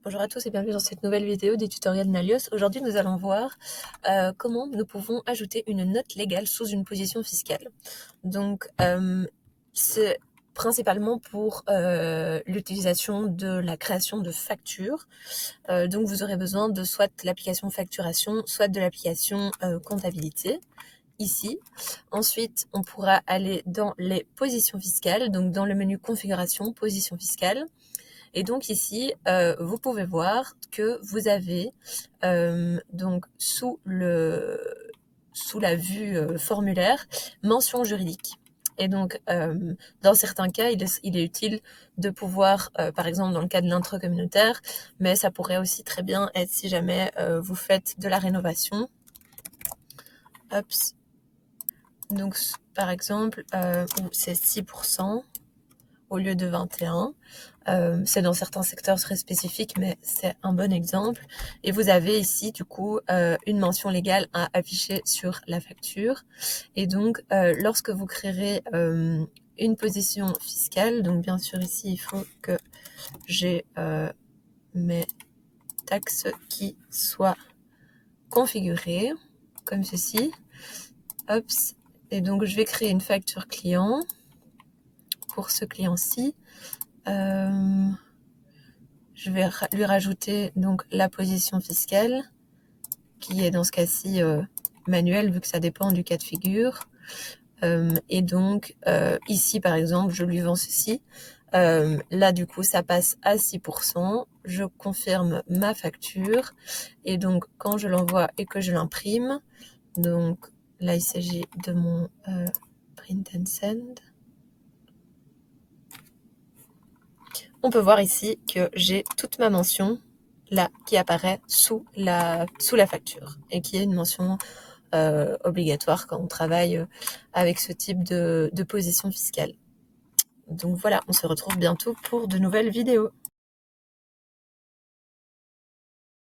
Bonjour à tous et bienvenue dans cette nouvelle vidéo des tutoriels Nalios. Aujourd'hui, nous allons voir comment nous pouvons ajouter une note légale sous une position fiscale. Donc, c'est principalement pour l'utilisation de la création de factures. Donc, vous aurez besoin de soit l'application facturation, soit de l'application comptabilité. Ici. Ensuite, on pourra aller dans les positions fiscales, donc dans le menu configuration, position fiscale. Et donc ici, vous pouvez voir que vous avez donc sous la vue formulaire, mention juridique. Et donc, dans certains cas, il est utile de pouvoir, par exemple dans le cas de l'intro communautaire, mais ça pourrait aussi très bien être si jamais vous faites de la rénovation. Hop. Donc, par exemple, c'est 6% au lieu de 21%. C'est dans certains secteurs très spécifiques, mais c'est un bon exemple. Et vous avez ici, du coup, une mention légale à afficher sur la facture. Et donc, lorsque vous créerez une position fiscale, donc bien sûr ici, il faut que j'ai mes taxes qui soient configurées, comme ceci. Hop. Et donc, je vais créer une facture client pour ce client-ci. Je vais lui rajouter donc la position fiscale qui est dans ce cas-ci manuelle vu que ça dépend du cas de figure. Et donc ici par exemple je lui vends ceci. Là du coup ça passe à 6%. Je confirme ma facture et donc quand je l'envoie et que je l'imprime, donc là il s'agit de mon print and send. On peut voir ici que j'ai toute ma mention là qui apparaît sous la facture et qui est une mention obligatoire quand on travaille avec ce type de position fiscale. Donc voilà, on se retrouve bientôt pour de nouvelles vidéos.